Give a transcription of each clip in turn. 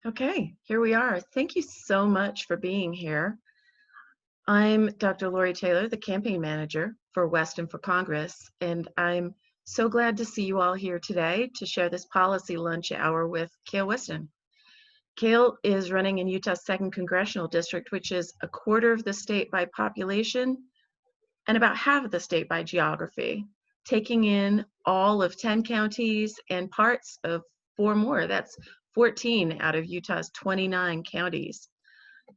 Okay, here we are. Thank you so much for being here. I'm Dr. Lori Taylor, the campaign manager for Weston for Congress, and I'm so glad to see you all here today to share this policy lunch hour with Kael Weston. Kael is running in Utah's 2nd Congressional District, which is a quarter of the state by population and about half of the state by geography, taking in all of 10 counties and parts of 4 more. That's 14 out of Utah's 29 counties.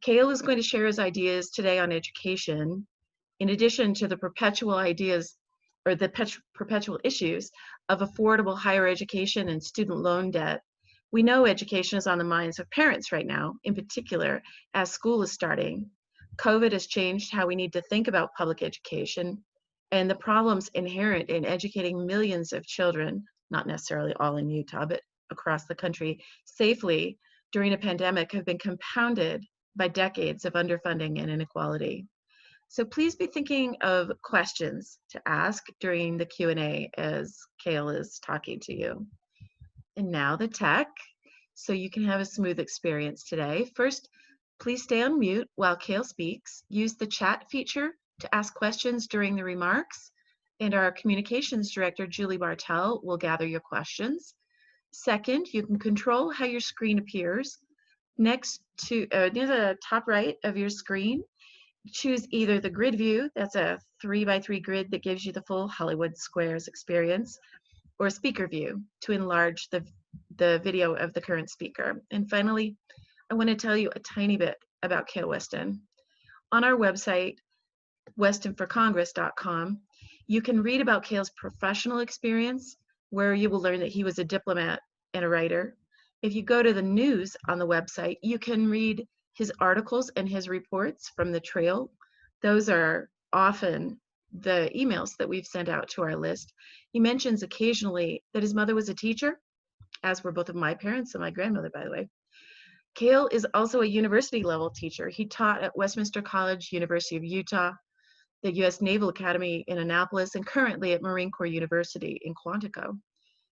Kael is going to share his ideas today on education, in addition to the perpetual ideas or the perpetual issues of affordable higher education and student loan debt. We know education is on the minds of parents right now, in particular, as school is starting. COVID has changed how we need to think about public education and the problems inherent in educating millions of children, not necessarily all in Utah, but across the country, safely during a pandemic have been compounded by decades of underfunding and inequality. So please be thinking of questions to ask during the Q&A as Kael is talking to you. And now the tech, so you can have a smooth experience today. First, please stay on mute while Kael speaks. Use the chat feature to ask questions during the remarks, and our communications director, Julie Bartel, will gather your questions. Second, you can control how your screen appears. Next to near the top right of your screen, choose either the grid view, that's a 3x3 grid that gives you the full Hollywood Squares experience, or speaker view to enlarge the video of the current speaker. And finally, I want to tell you a tiny bit about Kael Weston. On our website, westonforcongress.com, you can read about Kael's professional experience, where you will learn that he was a diplomat and a writer. If you go to the news on the website, you can read his articles and his reports from the trail. Those are often the emails that we've sent out to our list. He mentions occasionally that his mother was a teacher, as were both of my parents and my grandmother, by the way. Kael is also a university level teacher. He taught at Westminster College, University of Utah, the U.S. Naval Academy in Annapolis, and currently at Marine Corps University in Quantico.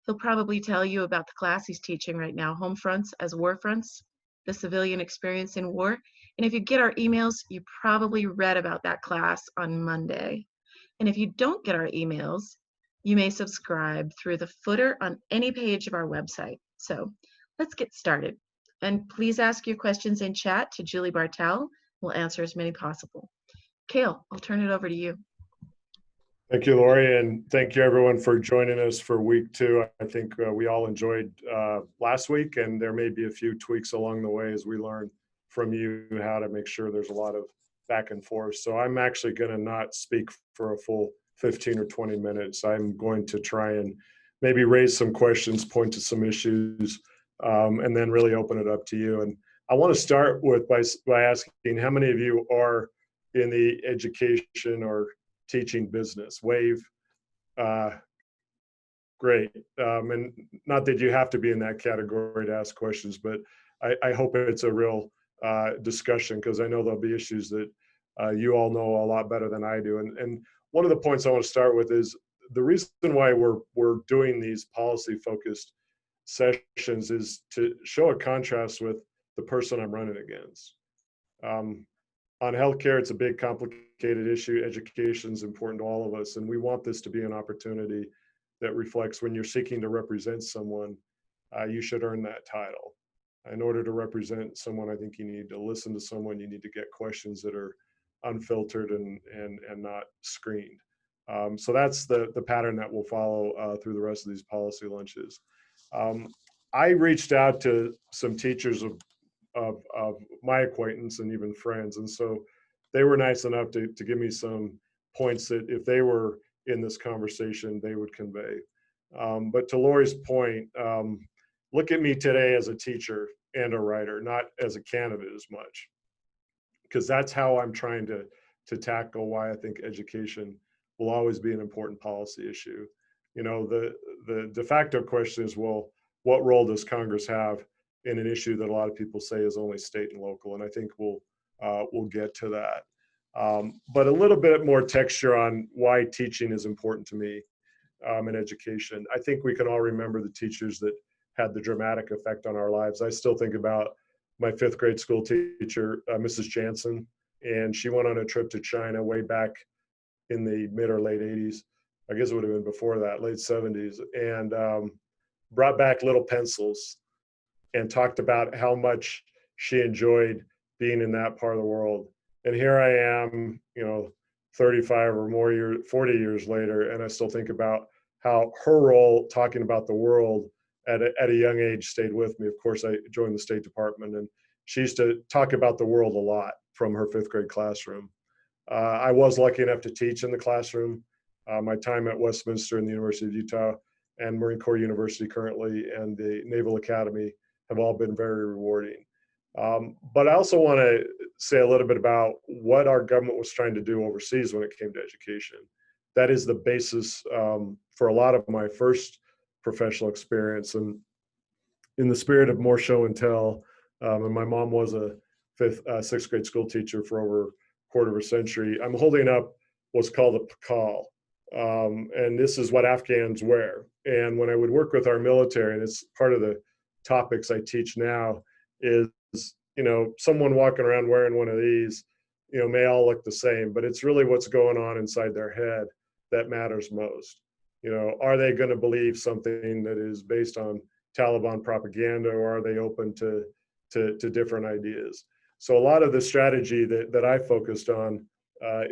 He'll probably tell you about the class he's teaching right now, Home Fronts as War Fronts, the Civilian Experience in War. And if you get our emails, you probably read about that class on Monday. And if you don't get our emails, you may subscribe through the footer on any page of our website. So let's get started. And please ask your questions in chat to Julie Bartel. We'll answer as many possible. Kael, I'll turn it over to you. Thank you, Lori, and thank you everyone for joining us for week 2. I think we all enjoyed last week, and there may be a few tweaks along the way as we learn from you how to make sure there's a lot of back and forth. So I'm actually going to not speak for a full 15 or 20 minutes. I'm going to try and maybe raise some questions, point to some issues, and then really open it up to you. And I want to start with by asking how many of you are in the education or teaching business? Wave. Great. And not that you have to be in that category to ask questions, but I hope it's a real discussion, because I know there'll be issues that you all know a lot better than I do. And one of the points I want to start with is the reason why we're doing these policy focused sessions is to show a contrast with the person I'm running against. On healthcare, it's a big, complicated issue. Education is important to all of us, and we want this to be an opportunity that reflects when you're seeking to represent someone, you should earn that title. In order to represent someone, I think you need to listen to someone. You need to get questions that are unfiltered and not screened. So that's the pattern that we'll follow through the rest of these policy lunches. I reached out to some teachers of my acquaintance and even friends. And so they were nice enough to give me some points that if they were in this conversation, they would convey. But to Lori's point, look at me today as a teacher and a writer, not as a candidate as much, because that's how I'm trying to tackle why I think education will always be an important policy issue. You know, the de facto question is, well, what role does Congress have in an issue that a lot of people say is only state and local? And I think we'll get to that. But a little bit more texture on why teaching is important to me in education. I think we can all remember the teachers that had the dramatic effect on our lives. I still think about my fifth grade school teacher, Mrs. Jansen, and she went on a trip to China way back in the mid or late 80s. I guess it would have been before that, late 70s, and brought back little pencils and talked about how much she enjoyed being in that part of the world. And here I am, 35 or more years, 40 years later, and I still think about how her role talking about the world at a young age stayed with me. Of course, I joined the State Department, and she used to talk about the world a lot from her fifth grade classroom. I was lucky enough to teach in the classroom. My time at Westminster and the University of Utah and Marine Corps University currently and the Naval Academy have all been very rewarding. But I also want to say a little bit about what our government was trying to do overseas when it came to education. That is the basis for a lot of my first professional experience. And in the spirit of more show and tell, and my mom was a sixth grade school teacher for over a quarter of a century, I'm holding up what's called a pakal. And this is what Afghans wear. And when I would work with our military, and it's part of the topics I teach now, is someone walking around wearing one of these, may all look the same, but it's really what's going on inside their head that matters most. Are they going to believe something that is based on Taliban propaganda, or are they open to different ideas? So a lot of the strategy that I focused on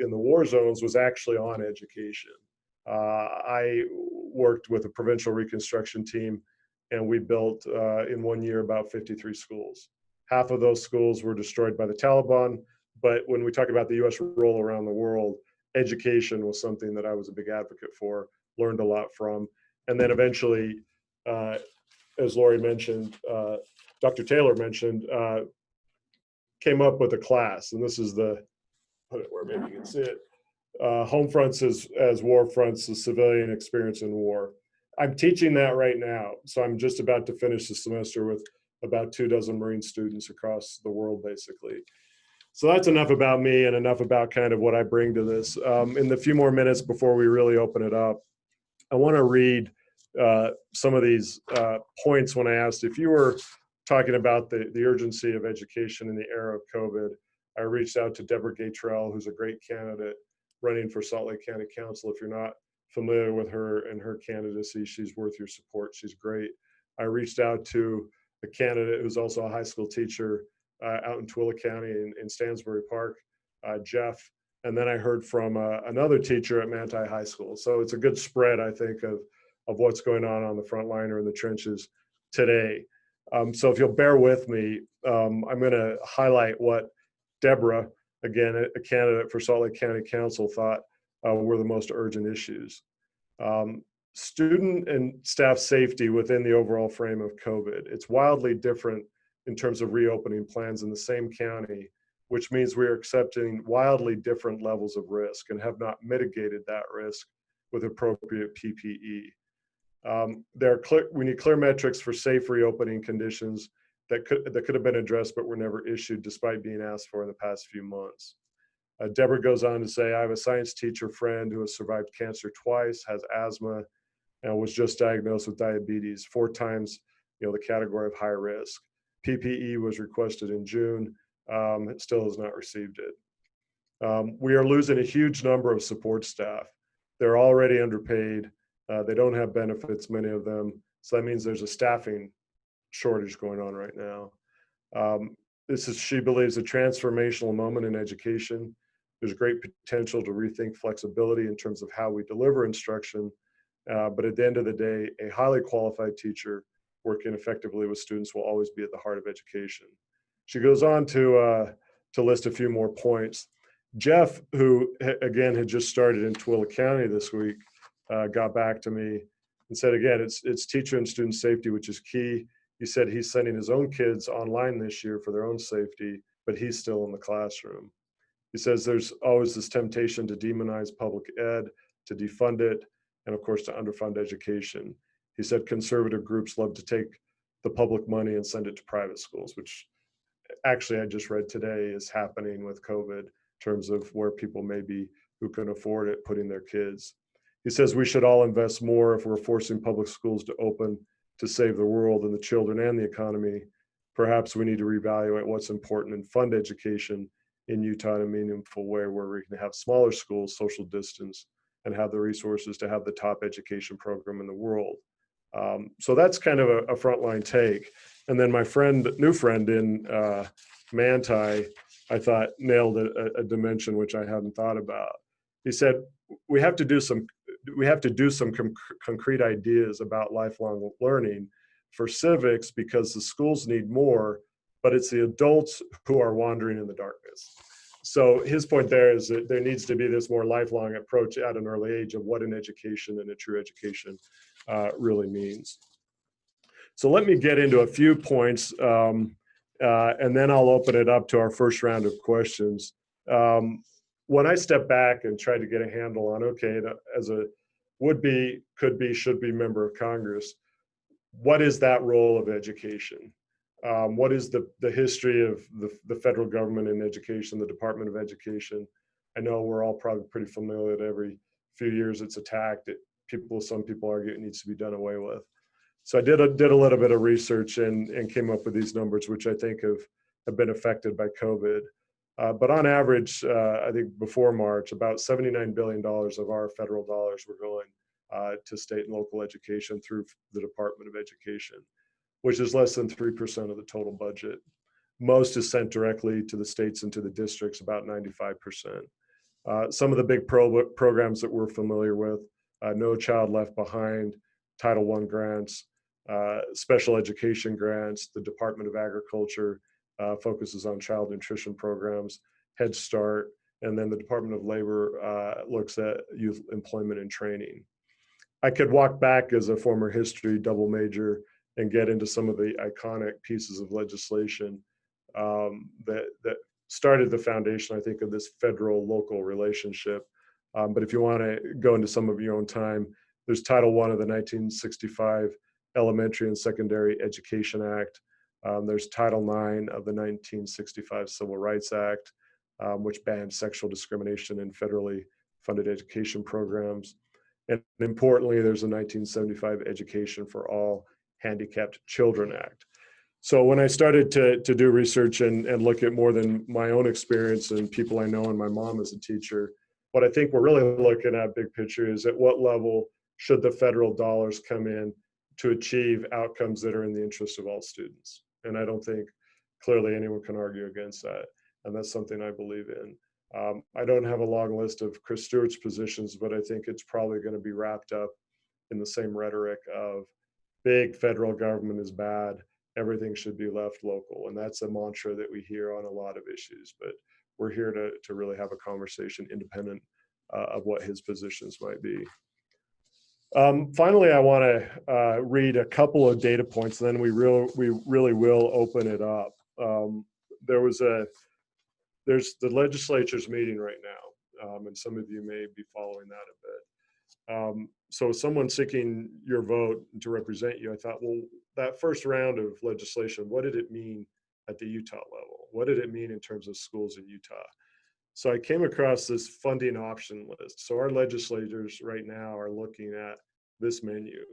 in the war zones was actually on education. I worked with a provincial reconstruction team, and we built in 1 year about 53 schools. Half of those schools were destroyed by the Taliban, but when we talk about the US role around the world, education was something that I was a big advocate for, learned a lot from. And then eventually, as Lori mentioned, Dr. Taylor mentioned, came up with a class, and this is put it where maybe you can see it, Home Fronts as War Fronts, the Civilian Experience in War. I'm teaching that right now, so I'm just about to finish the semester with about 24 Marine students across the world, basically. So that's enough about me and enough about kind of what I bring to this. In the few more minutes before we really open it up, I want to read some of these points when I asked if you were talking about the urgency of education in the era of COVID. I reached out to Deborah Gatrell, who's a great candidate running for Salt Lake County Council. If you're not familiar with her and her candidacy, she's worth your support. She's great. I reached out to a candidate who's also a high school teacher out in Tooele County in Stansbury Park, Jeff. And then I heard from another teacher at Manti High School. So it's a good spread, I think, of what's going on the front line or in the trenches today. So if you'll bear with me, I'm going to highlight what Deborah, again, a candidate for Salt Lake County Council, thought were the most urgent issues. Student and staff safety within the overall frame of COVID. It's wildly different in terms of reopening plans in the same county, which means we are accepting wildly different levels of risk and have not mitigated that risk with appropriate PPE. We need clear metrics for safe reopening conditions that could have been addressed but were never issued despite being asked for in the past few months. Deborah goes on to say, I have a science teacher friend who has survived cancer twice, has asthma, and was just diagnosed with diabetes, 4 times the category of high risk. PPE was requested in June, it still has not received it. We are losing a huge number of support staff. They're already underpaid. They don't have benefits, many of them. So that means there's a staffing shortage going on right now. She believes, a transformational moment in education. There's great potential to rethink flexibility in terms of how we deliver instruction. But at the end of the day, a highly qualified teacher working effectively with students will always be at the heart of education. She goes on to list a few more points. Jeff, who again had just started in Tooele County this week, got back to me and said, again, it's teacher and student safety, which is key. He said he's sending his own kids online this year for their own safety, but he's still in the classroom. He says there's always this temptation to demonize public ed, to defund it, and of course to underfund education. He said conservative groups love to take the public money and send it to private schools, which actually I just read today is happening with COVID in terms of where people maybe who can afford it putting their kids. He says we should all invest more if we're forcing public schools to open to save the world and the children and the economy. perhaps we need to reevaluate what's important and fund education in Utah in a meaningful way where we can have smaller schools, social distance, and have the resources to have the top education program in the world. So that's kind of a frontline take. And then my new friend in Manti, I thought nailed a dimension which I hadn't thought about. He said, we have to do some concrete ideas about lifelong learning for civics because the schools need more, but it's the adults who are wandering in the darkness. So his point there is that there needs to be this more lifelong approach at an early age of what an education and a true education really means. So let me get into a few points, and then I'll open it up to our first round of questions. When I step back and try to get a handle on, okay, as a would-be, could-be, should-be member of Congress, what is that role of education? What is the history of the federal government in education, the Department of Education? I know we're all probably pretty familiar that every few years it's attacked. Some people argue it needs to be done away with. So I did a little bit of research and came up with these numbers, which I think have been affected by COVID. But on average, I think before March, about $79 billion of our federal dollars were going to state and local education through the Department of Education, which is less than 3% of the total budget. Most is sent directly to the states and to the districts, about 95%. Some of the big programs that we're familiar with, No Child Left Behind, Title I grants, special education grants, the Department of Agriculture focuses on child nutrition programs, Head Start, and then the Department of Labor looks at youth employment and training. I could walk back as a former history double major and get into some of the iconic pieces of legislation that started the foundation, I think, of this federal-local relationship. But if you want to go into some of your own time, there's Title I of the 1965 Elementary and Secondary Education Act. There's Title IX of the 1965 Civil Rights Act, which banned sexual discrimination in federally funded education programs. And importantly, there's the 1975 Education for All Handicapped Children Act. So when I started to do research and look at more than my own experience and people I know and my mom as a teacher, what I think we're really looking at big picture is at what level should the federal dollars come in to achieve outcomes that are in the interest of all students. And I don't think clearly anyone can argue against that. And that's something I believe in. I don't have a long list of Chris Stewart's positions, but I think it's probably going to be wrapped up in the same rhetoric of big federal government is bad, everything should be left local. And that's a mantra that we hear on a lot of issues, but we're here to really have a conversation independent of what his positions might be. Finally, I want to read a couple of data points, and then we really will open it up. There's the legislature's meeting right now, and some of you may be following that a bit. So someone seeking your vote to represent you, I thought, well, that first round of legislation, what did it mean at the Utah level? What did it mean in terms of schools in Utah? So I came across this funding option list. So our legislators right now are looking at this menu.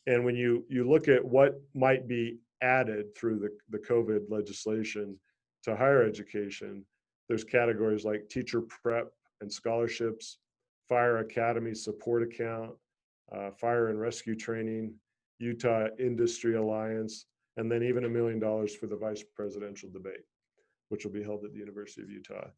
And when you look at what might be added through the COVID legislation to higher education, there's categories like teacher prep and scholarships, fire academy support account, fire and rescue training, Utah Industry Alliance, and then even $1 million for the vice presidential debate, which will be held at the University of Utah.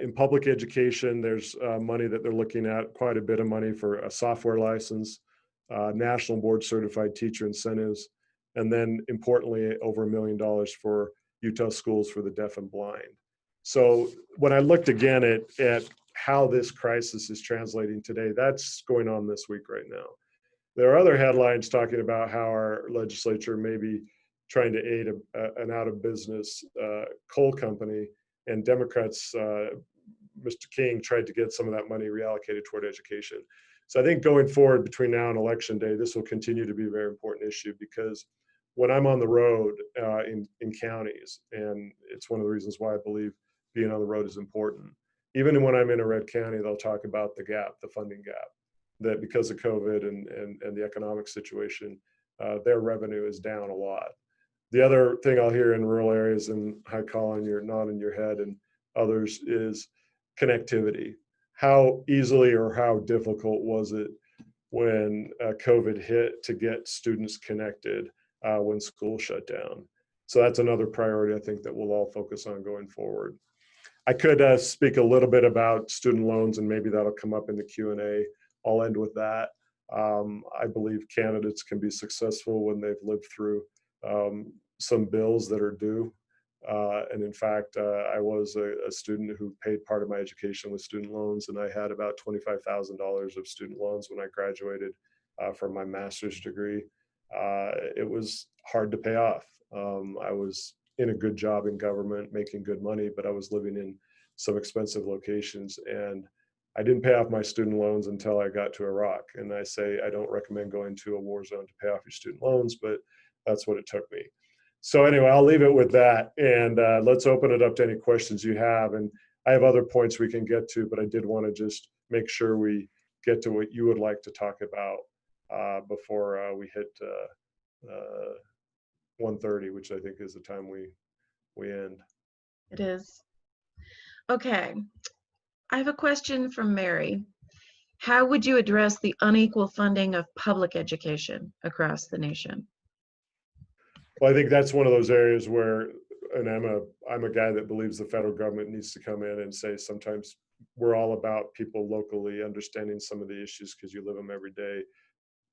In public education, there's money that they're looking at, quite a bit of money for a software license, national board certified teacher incentives, and then importantly, over $1 million for Utah schools for the deaf and blind. So when I looked again at how this crisis is translating today, that's going on this week right now. There are other headlines talking about how our legislature may be trying to aid an out of business coal company, and Democrats, Mr. King tried to get some of that money reallocated toward education. So I think going forward between now and election day, this will continue to be a very important issue, because when I'm on the road in counties, and it's one of the reasons why I believe being on the road is important. Even when I'm in a red county, they'll talk about the gap, the funding gap, that because of COVID and the economic situation, their revenue is down a lot. The other thing I'll hear in rural areas, and hi Colin, you're nodding your head, and others, is connectivity. How easily or how difficult was it when COVID hit to get students connected when school shut down? So that's another priority I think that we'll all focus on going forward. I could speak a little bit about student loans, and maybe that'll come up in the Q&A. I'll end with that. I believe candidates can be successful when they've lived through some bills that are due. And in fact, I was a student who paid part of my education with student loans, and I had about $25,000 of student loans when I graduated from my master's degree. It was hard to pay off. I was in a good job in government, making good money, but I was living in some expensive locations, and I didn't pay off my student loans until I got to Iraq. And I say I don't recommend going to a war zone to pay off your student loans, but that's what it took me. So anyway, I'll leave it with that, and let's open it up to any questions you have. And I have other points we can get to, but I did want to just make sure we get to what you would like to talk about before we hit 1:30, which I think is the time we end. It is. Okay, I have a question from Mary. How would you address the unequal funding of public education across the nation? Well, I think that's one of those areas where, and I'm a guy that believes the federal government needs to come in and say sometimes we're all about people locally understanding some of the issues because you live them every day,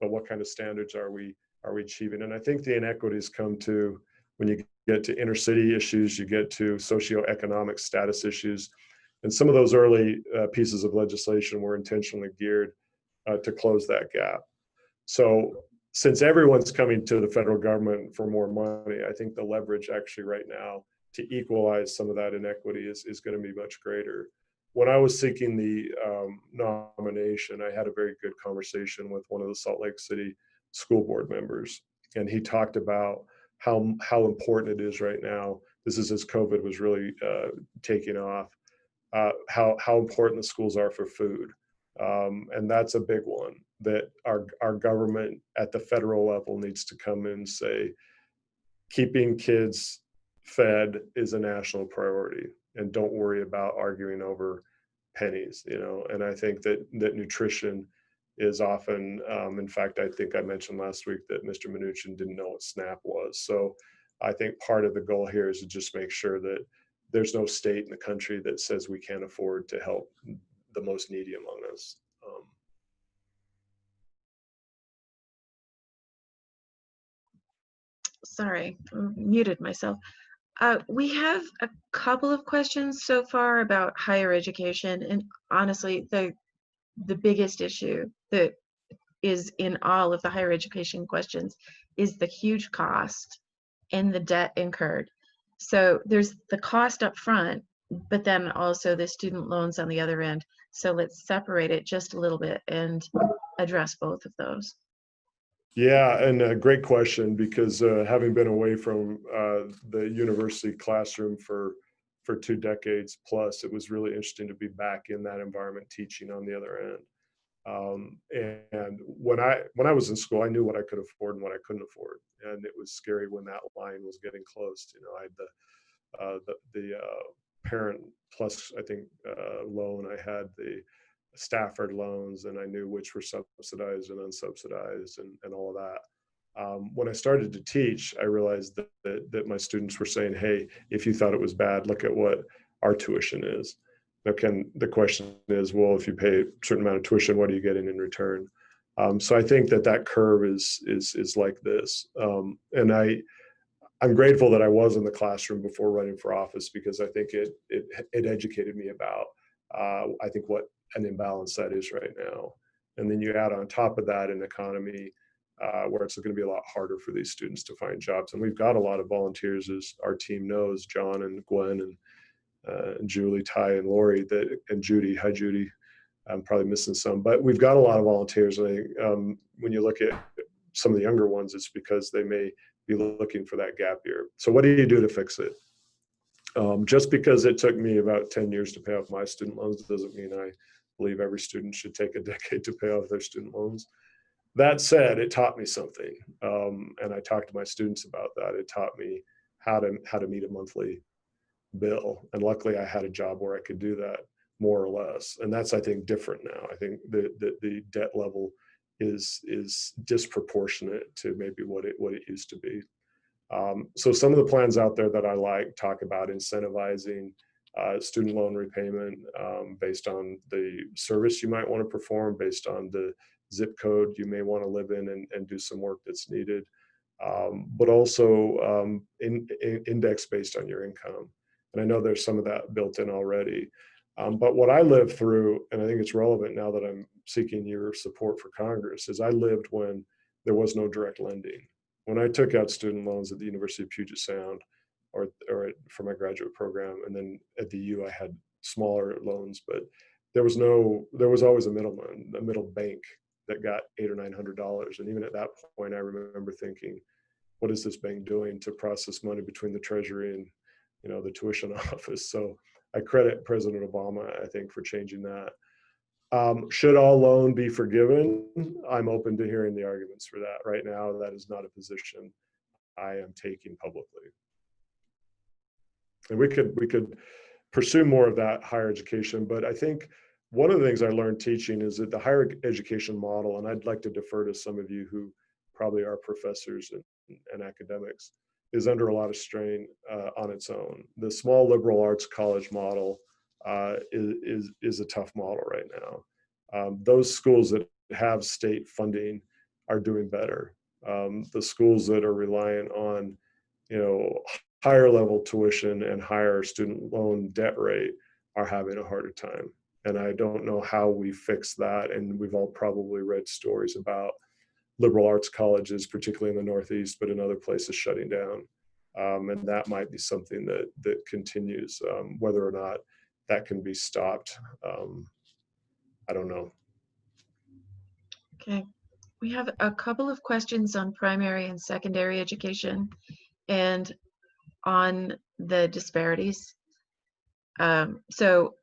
but what kind of standards are we achieving? And I think the inequities come to when you get to inner city issues, you get to socioeconomic status issues, and some of those early pieces of legislation were intentionally geared to close that gap. So since everyone's coming to the federal government for more money, I think the leverage actually right now to equalize some of that inequity is going to be much greater. When I was seeking the nomination, I had a very good conversation with one of the Salt Lake City school board members, and he talked about how important it is right now. This is as COVID was really taking off. How important the schools are for food. And that's a big one that our government at the federal level needs to come in and say, keeping kids fed is a national priority, and don't worry about arguing over pennies, and I think that nutrition is often, in fact, I think I mentioned last week that Mr. Mnuchin didn't know what SNAP was. So I think part of the goal here is to just make sure that there's no state in the country that says we can't afford to help the most needy among us. Sorry, I muted myself. We have a couple of questions so far about higher education, and honestly, the biggest issue that is in all of the higher education questions is the huge cost and the debt incurred. So there's the cost up front, but then also the student loans on the other end. So let's separate it just a little bit and address both of those. Yeah, and a great question, because having been away from the university classroom for 2 decades plus, it was really interesting to be back in that environment teaching on the other end. And when I was in school, I knew what I could afford and what I couldn't afford, and it was scary when that line was getting close. I had the parent plus, I think, loan. I had the Stafford loans, and I knew which were subsidized and unsubsidized, and all of that. When I started to teach, I realized that my students were saying, "Hey, if you thought it was bad, look at what our tuition is." Now, the question is, well, if you pay a certain amount of tuition, what are you getting in return? So I think that curve is like this, and I'm grateful that I was in the classroom before running for office, because I think it educated me about I think what an imbalance that is right now. And then you add on top of that an economy where it's going to be a lot harder for these students to find jobs. And we've got a lot of volunteers, as our team knows, John and Gwen and Julie, Ty, and Lori, and Judy. Hi, Judy. I'm probably missing some, but we've got a lot of volunteers. And when you look at some of the younger ones, it's because they may be looking for that gap year. So what do you do to fix it? Just because it took me about 10 years to pay off my student loans doesn't mean I believe every student should take a decade to pay off their student loans. That said, it taught me something, and I talked to my students about that. It taught me how to meet a monthly bill, and luckily I had a job where I could do that more or less. And that's, I think, different now. I think the debt level is disproportionate to maybe what it used to be. So some of the plans out there that I like talk about incentivizing student loan repayment based on the service you might want to perform, based on the zip code you may want to live in and do some work that's needed, but also index based on your income. And I know there's some of that built in already. But what I lived through, and I think it's relevant now that I'm seeking your support for Congress, is I lived when there was no direct lending. When I took out student loans at the University of Puget Sound, for my graduate program, and then at the U I had smaller loans, but there was always a middleman, a middle bank that got $800 or $900. And even at that point, I remember thinking, what is this bank doing to process money between the Treasury and the tuition office? So I credit President Obama, I think, for changing that. Should all loan be forgiven? I'm open to hearing the arguments for that. Right now, that is not a position I am taking publicly. And we could pursue more of that higher education, but I think one of the things I learned teaching is that the higher education model, and I'd like to defer to some of you who probably are professors and academics, is under a lot of strain on its own. The small liberal arts college model is a tough model right now. Those schools that have state funding are doing better. The schools that are reliant on, higher level tuition and higher student loan debt rate are having a harder time. And I don't know how we fix that. And we've all probably read stories about liberal arts colleges, particularly in the Northeast, but in other places shutting down. And that might be something that continues. Whether or not that can be stopped, I don't know. Okay. We have a couple of questions on primary and secondary education and on the disparities. So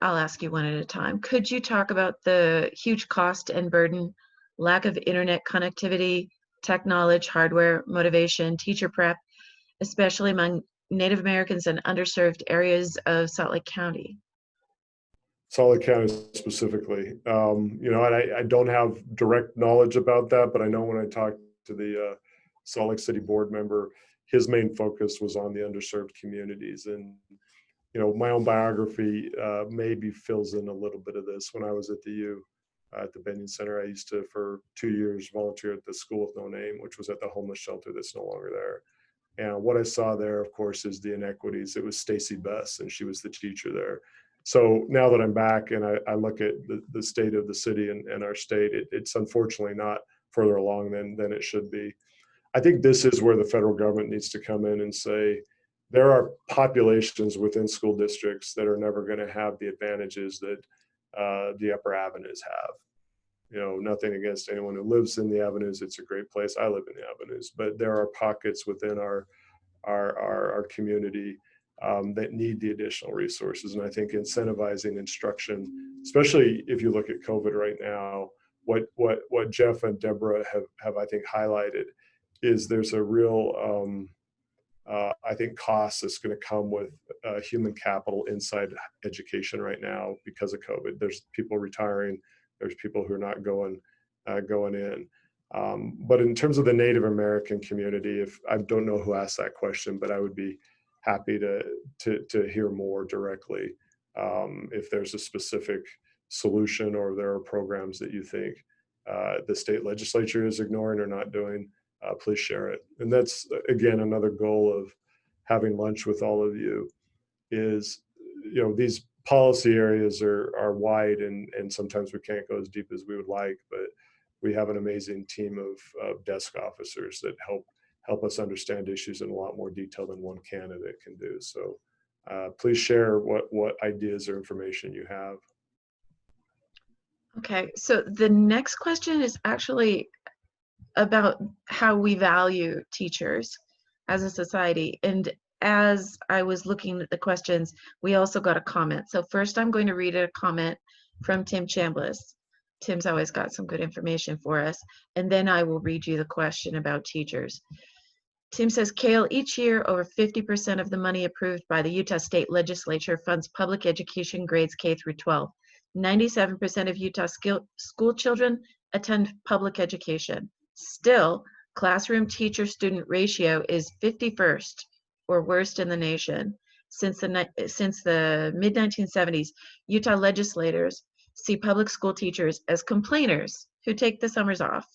I'll ask you one at a time. Could you talk about the huge cost and burden, lack of internet connectivity, tech knowledge, hardware, motivation, teacher prep, especially among Native Americans and underserved areas of Salt Lake County? Salt Lake County specifically, and I don't have direct knowledge about that, but I know when I talked to the Salt Lake City board member, his main focus was on the underserved communities. And my own biography maybe fills in a little bit of this. When I was at the U, at the Benyon Center, I used to, for 2 years, volunteer at the School with No Name, which was at the homeless shelter that's no longer there. And what I saw there, of course, is the inequities. It was Stacy Bess, and she was the teacher there. So now that I'm back and I look at the state of the city and our state, it's unfortunately not further along than it should be. I think this is where the federal government needs to come in and say, there are populations within school districts that are never going to have the advantages that the upper avenues have. Nothing against anyone who lives in the avenues. It's a great place. I live in the avenues, but there are pockets within our community that need the additional resources. And I think incentivizing instruction, especially if you look at COVID right now, what Jeff and Deborah have I think highlighted is there's a real I think cost that's going to come with human capital inside education right now because of COVID. There's people retiring. There's people who are not going in. But in terms of the Native American community, if I don't know who asked that question, but I would be happy to hear more directly if there's a specific solution or there are programs that you think the state legislature is ignoring or not doing. Please share it. And that's, again, another goal of having lunch with all of you is, these policy areas are wide and sometimes we can't go as deep as we would like, but we have an amazing team of desk officers that help us understand issues in a lot more detail than one candidate can do. So please share what ideas or information you have. Okay, so the next question is actually about how we value teachers as a society. And as I was looking at the questions, we also got a comment. So first I'm going to read a comment from Tim Chambliss. Tim's always got some good information for us. And then I will read you the question about teachers. Tim says, Kael, each year over 50% of the money approved by the Utah State Legislature funds public education grades K through 12. 97% of Utah school children attend public education. Still, classroom teacher-student ratio is 51st or worst in the nation. Since the mid-1970s, Utah legislators see public school teachers as complainers who take the summers off,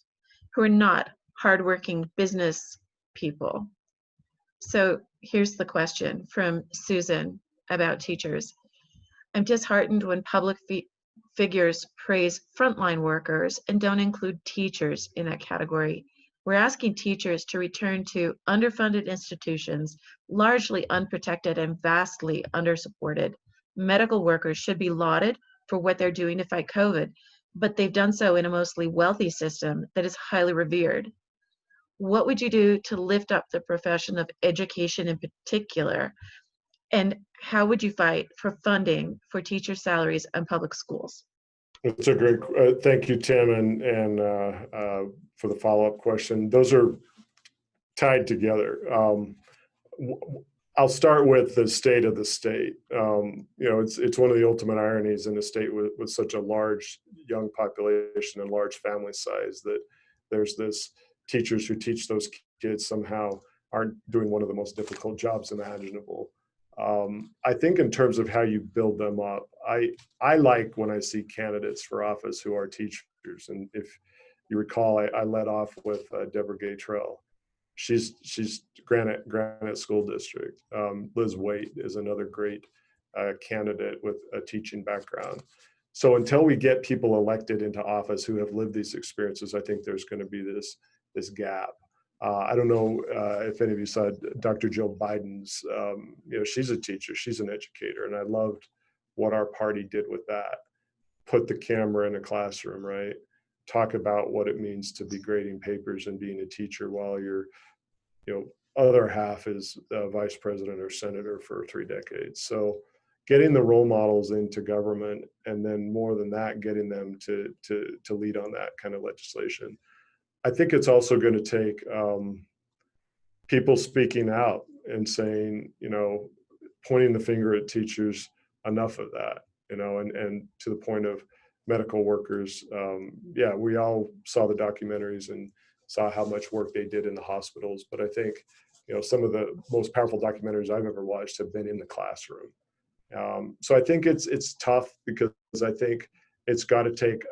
who are not hardworking business people. So here's the question from Susan about teachers. I'm disheartened when public figures praise frontline workers and don't include teachers in that category. We're asking teachers to return to underfunded institutions, largely unprotected and vastly undersupported. Medical workers should be lauded for what they're doing to fight COVID, but they've done so in a mostly wealthy system that is highly revered. What would you do to lift up the profession of education in particular? And how would you fight for funding for teacher salaries and public schools? It's a great, thank you, Tim, and for the follow-up question. Those are tied together. I'll start with the state of the state. It's one of the ultimate ironies in a state with such a large young population and large family size that there's this teachers who teach those kids somehow aren't doing one of the most difficult jobs imaginable. I think in terms of how you build them up, I like when I see candidates for office who are teachers. And if you recall, I led off with Deborah Gaytrell. She's Granite School District. Liz Waite is another great candidate with a teaching background. So until we get people elected into office who have lived these experiences, I think there's going to be this gap. I don't know if any of you saw Dr. Jill Biden's, she's a teacher, she's an educator, and I loved what our party did with that. Put the camera in a classroom, right? Talk about what it means to be grading papers and being a teacher while your other half is vice president or senator for 3 decades. So getting the role models into government, and then more than that, getting them to lead on that kind of legislation. I think it's also going to take people speaking out and saying, pointing the finger at teachers, enough of that, and to the point of medical workers. We all saw the documentaries and saw how much work they did in the hospitals. But I think, some of the most powerful documentaries I've ever watched have been in the classroom. So I think it's tough because I think it's got to take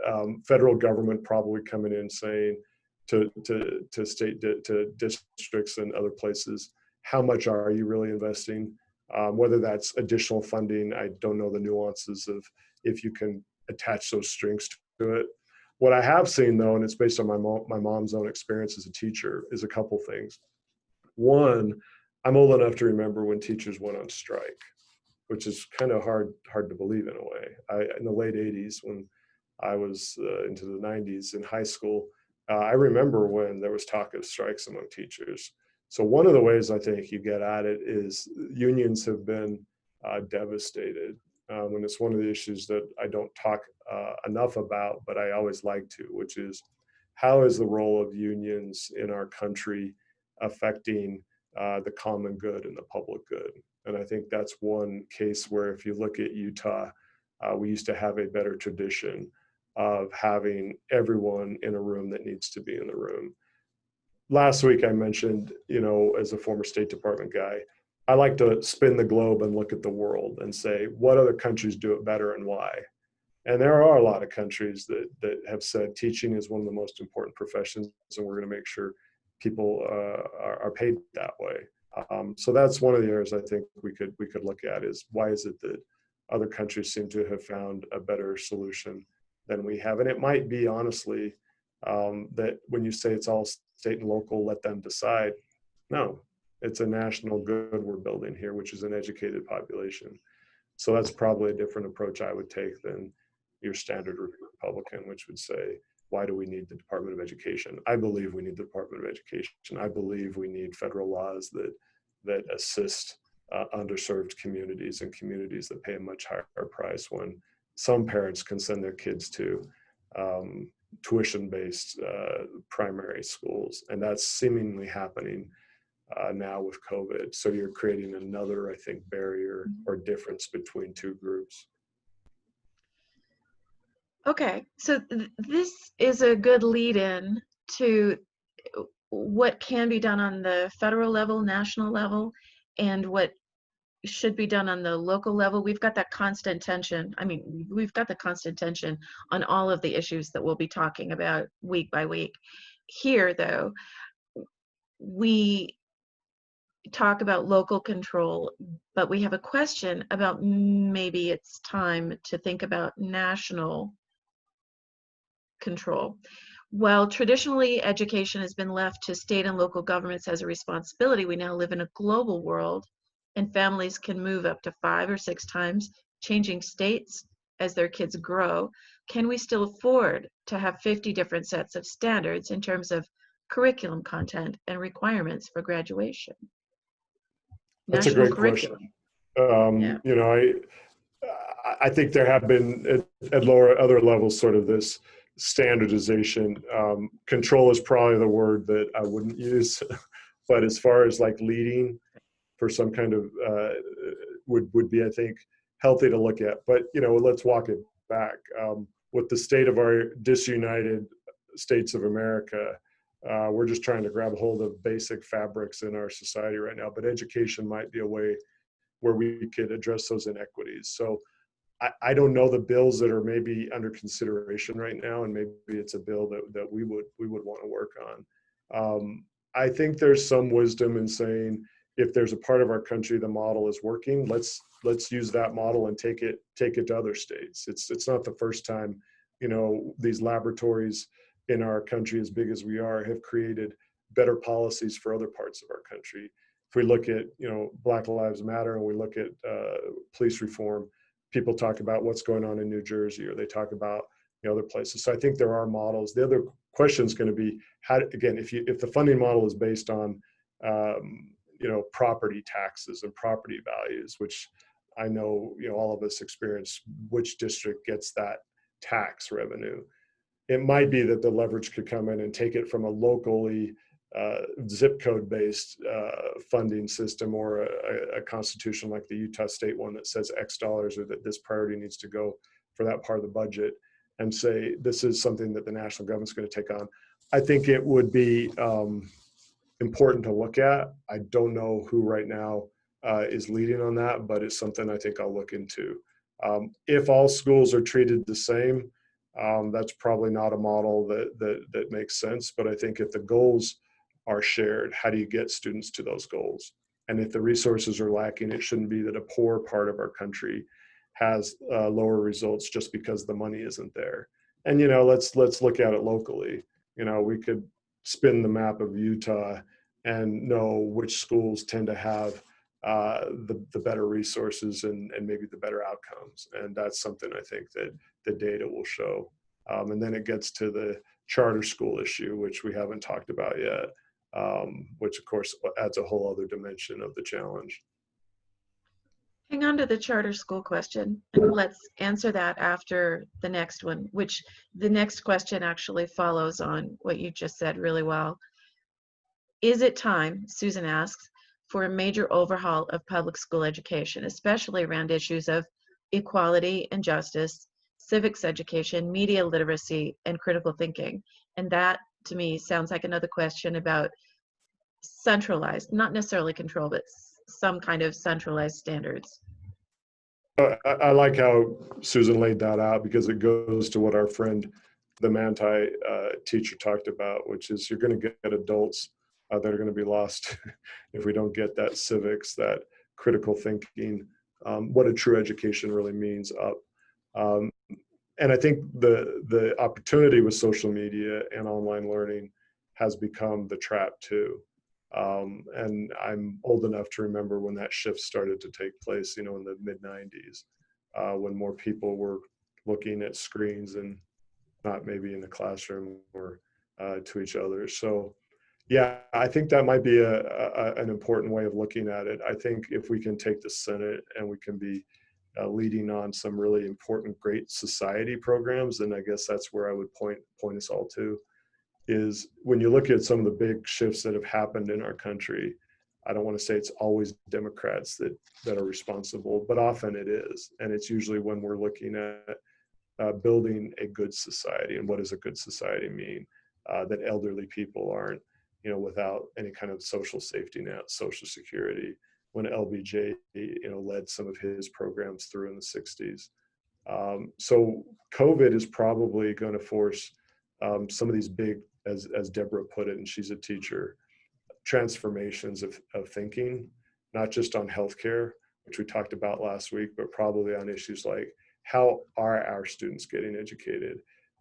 federal government probably coming in saying, to state, to districts and other places, how much are you really investing? Whether that's additional funding, I don't know the nuances of if you can attach those strings to it. What I have seen though, and it's based on my mom's own experience as a teacher, is a couple things. One, I'm old enough to remember when teachers went on strike, which is kind of hard to believe in a way. In the late 80s, when I was into the 90s in high school, I remember when there was talk of strikes among teachers. So one of the ways I think you get at it is unions have been devastated. And it's one of the issues that I don't talk enough about, but I always like to, which is how is the role of unions in our country affecting the common good and the public good? And I think that's one case where if you look at Utah, we used to have a better tradition of having everyone in a room that needs to be in the room. Last week I mentioned, as a former State Department guy, I like to spin the globe and look at the world and say, what other countries do it better and why? And there are a lot of countries that have said teaching is one of the most important professions, and we're going to make sure people are paid that way. So that's one of the areas I think we could look at is why is it that other countries seem to have found a better solution than we have? And it might be, honestly, that when you say it's all state and local, let them decide. No, it's a national good we're building here, which is an educated population. So that's probably a different approach I would take than your standard Republican, which would say, why do we need the Department of Education? I believe we need the Department of Education. I believe we need federal laws that assist underserved communities and communities that pay a much higher price when some parents can send their kids to tuition-based primary schools, and that's seemingly happening now with COVID. So you're creating another, I think, barrier or difference between two groups. Okay, so this is a good lead-in to what can be done on the federal level, national level, and what should be done on the local level. We've got that constant tension. I mean, we've got the constant tension on all of the issues that we'll be talking about week by week. Here, though, we talk about local control, but we have a question about maybe it's time to think about national control. While traditionally education has been left to state and local governments as a responsibility, we now live in a global world, and families can move up to 5 or 6 times, changing states as their kids grow. Can we still afford to have 50 different sets of standards in terms of curriculum content and requirements for graduation? That's a National great question. curriculum. Yeah. You know, I think there have been at lower other levels sort of this standardization. Control is probably the word that I wouldn't use, but as far as like leading for some kind of would be, I think, healthy to look at. But you know, let's walk it back. With the state of our disunited states of America, we're just trying to grab hold of basic fabrics in our society right now. But education might be a way where we could address those inequities. So I don't know the bills that are maybe under consideration right now, and maybe it's a bill that we would want to work on. I think there's some wisdom in saying if there's a part of our country the model is working, let's use that model and take it to other states. It's not the first time, you know, these laboratories in our country, as big as we are, have created better policies for other parts of our country. If we look at, you know, Black Lives Matter and we look at police reform, people talk about what's going on in New Jersey, or they talk about, you know, other places. So I think there are models. The other question is going to be how, again, if the funding model is based on, you know, property taxes and property values, which I know, you know, all of us experience which district gets that tax revenue. It might be that the leverage could come in and take it from a locally zip code based funding system, or a constitution like the Utah state one that says X dollars, or that this priority needs to go for that part of the budget, and say this is something that the national government's going to take on. I think it would be important to look at. I don't know who right now is leading on that, but it's something I think I'll look into. If all schools are treated the same, that's probably not a model that makes sense. But I think if the goals are shared, how do you get students to those goals? And if the resources are lacking, it shouldn't be that a poor part of our country has lower results just because the money isn't there. And you know, let's look at it locally. You know, we could spin the map of Utah and know which schools tend to have the better resources and maybe the better outcomes. And that's something I think that the data will show. And then it gets to the charter school issue, which we haven't talked about yet, which of course adds a whole other dimension of the challenge. Hang on to the charter school question, and let's answer that after the next one, which the next question actually follows on what you just said really well. Is it time, Susan asks, for a major overhaul of public school education, especially around issues of equality and justice, civics education, media literacy, and critical thinking? And that, to me, sounds like another question about centralized, not necessarily control, but some kind of centralized standards. I like how Susan laid that out, because it goes to what our friend, the Manti teacher, talked about, which is you're going to get adults that are going to be lost if we don't get that civics, that critical thinking, what a true education really means up. And I think the opportunity with social media and online learning has become the trap too. And I'm old enough to remember when that shift started to take place, you know, in the mid 90s, when more people were looking at screens and not maybe in the classroom or to each other. So yeah, I think that might be an important way of looking at it. I think if we can take the Senate and we can be leading on some really important Great Society programs. And I guess that's where I would point us all to, is when you look at some of the big shifts that have happened in our country, I don't want to say it's always Democrats that are responsible, but often it is. And it's usually when we're looking at building a good society. And what does a good society mean? That elderly people aren't, without any kind of social safety net, social security. When LBJ, led some of his programs through in the 60s. So COVID is probably going to force some of these big, as Deborah put it, and she's a teacher, transformations of thinking, not just on healthcare, which we talked about last week, but probably on issues like, how are our students getting educated?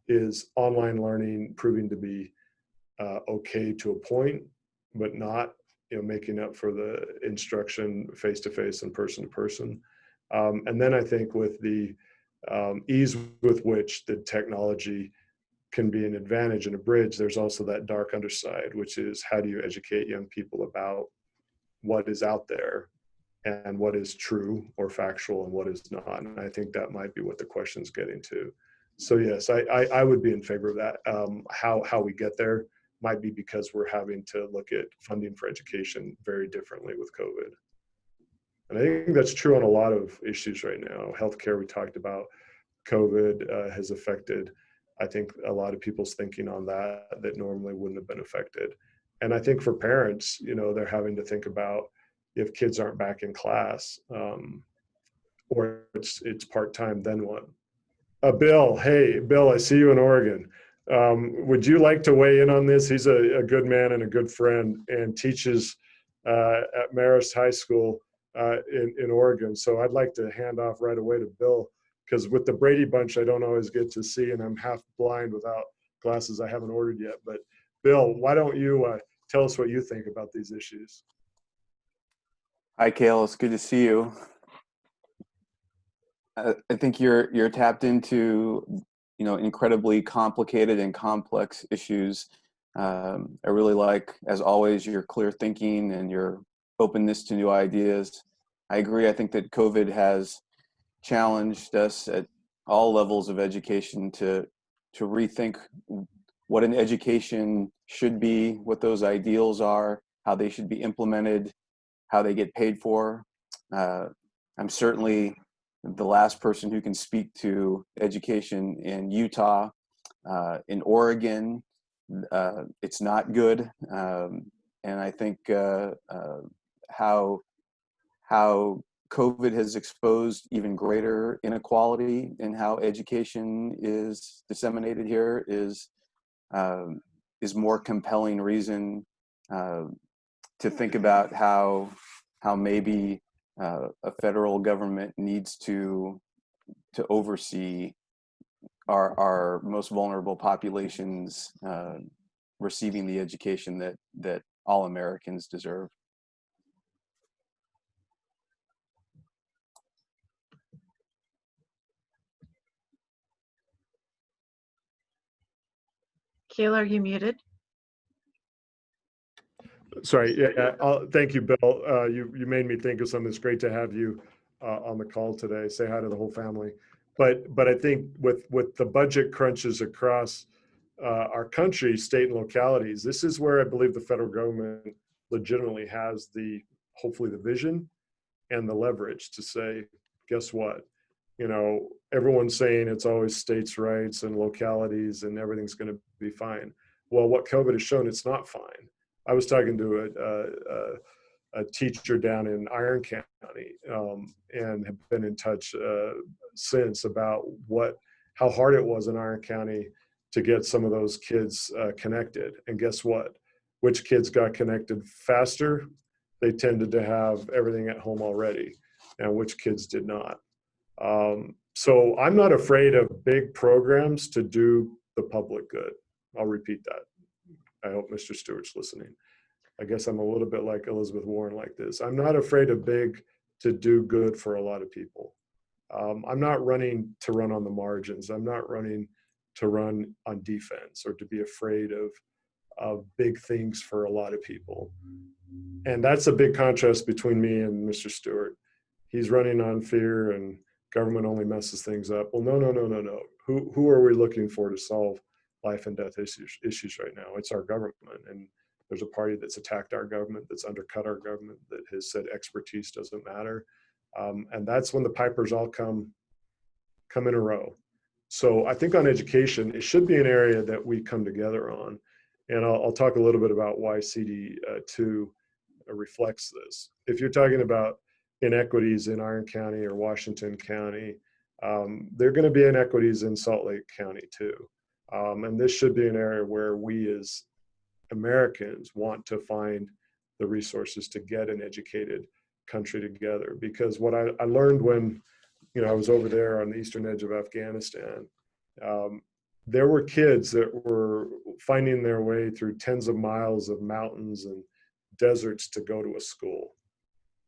Is online learning proving to be okay to a point, but not making up for the instruction face-to-face and person-to-person? And then I think with the ease with which the technology can be an advantage and a bridge, there's also that dark underside, which is, how do you educate young people about what is out there and what is true or factual and what is not? And I think that might be what the question's getting to. So yes, I would be in favor of that. How we get there might be because we're having to look at funding for education very differently with COVID. And I think that's true on a lot of issues right now. Healthcare, we talked about. COVID has affected, I think, a lot of people's thinking on that normally wouldn't have been affected. And I think for parents, they're having to think about, if kids aren't back in class, or it's part-time, then what? Bill, hey, Bill, I see you in Oregon. Would you like to weigh in on this? He's a good man and a good friend, and teaches at Marist High School in Oregon. So I'd like to hand off right away to Bill, because with the Brady Bunch, I don't always get to see, and I'm half blind without glasses I haven't ordered yet. But Bill, why don't you tell us what you think about these issues? Hi, Kael. It's good to see you. I think you're tapped into, incredibly complicated and complex issues. I really like, as always, your clear thinking and your openness to new ideas. I agree. I think that COVID has challenged us at all levels of education to rethink what an education should be, what those ideals are, how they should be implemented, how they get paid for. I'm certainly the last person who can speak to education in Utah. In Oregon, it's not good. And I think how COVID has exposed even greater inequality in how education is disseminated here is more compelling reason to think about how maybe a federal government needs to oversee our most vulnerable populations receiving the education that all Americans deserve. Kael, are you muted? Sorry, yeah, thank you, Bill. You made me think of something. It's great to have you on the call today. Say hi to the whole family. But I think with the budget crunches across our country, state and localities, this is where I believe the federal government legitimately has hopefully the vision and the leverage to say, guess what? Everyone's saying it's always states' rights and localities and everything's going to be fine. Well, what COVID has shown, it's not fine. I was talking to a teacher down in Iron County and have been in touch since about how hard it was in Iron County to get some of those kids connected. And guess what? Which kids got connected faster? They tended to have everything at home already, and which kids did not. So I'm not afraid of big programs to do the public good. I'll repeat that. I hope Mr. Stewart's listening. I guess I'm a little bit like Elizabeth Warren like this. I'm not afraid of big to do good for a lot of people. I'm not running to run on the margins. I'm not running to run on defense or to be afraid of big things for a lot of people. And that's a big contrast between me and Mr. Stewart. He's running on fear and Government only messes things up. Well, no. Who are we looking for to solve life and death issues right now? It's our government. And there's a party that's attacked our government, that's undercut our government, that has said expertise doesn't matter. And that's when the pipers all come in a row. So I think on education, it should be an area that we come together on. And I'll talk a little bit about why CD2 reflects this. If you're talking about inequities in Iron County or Washington County, there are going to be inequities in Salt Lake County too. And this should be an area where we as Americans want to find the resources to get an educated country together. Because what I learned when I was over there on the eastern edge of Afghanistan, there were kids that were finding their way through tens of miles of mountains and deserts to go to a school.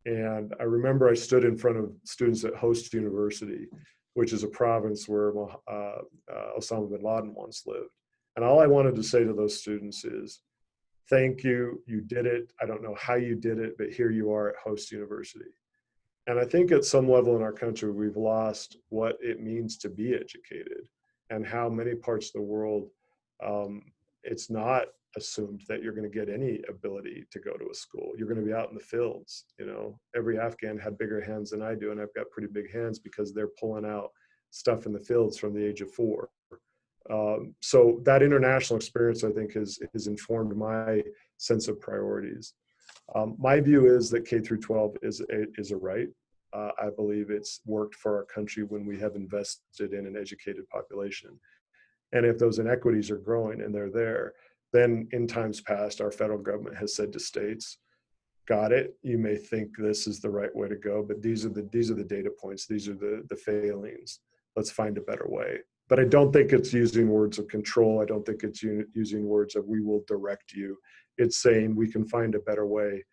And I remember I stood in front of students at Host University, which is a province where Osama bin Laden once lived. And all I wanted to say to those students is, thank you, you did it. I don't know how you did it, but here you are at Host University. And I think at some level in our country, we've lost what it means to be educated, and how many parts of the world, it's not assumed that you're going to get any ability to go to a school. You're going to be out in the fields. Every Afghan had bigger hands than I do, and I've got pretty big hands because they're pulling out stuff in the fields from the age of 4. So that international experience, I think, has informed my sense of priorities. My view is that K through 12 is a right. I believe it's worked for our country when we have invested in an educated population. And if those inequities are growing and they're there, then in times past, our federal government has said to states, got it, you may think this is the right way to go, but these are the data points, these are the failings. Let's find a better way. But I don't think it's using words of control. I don't think it's using words of we will direct you. It's saying we can find a better way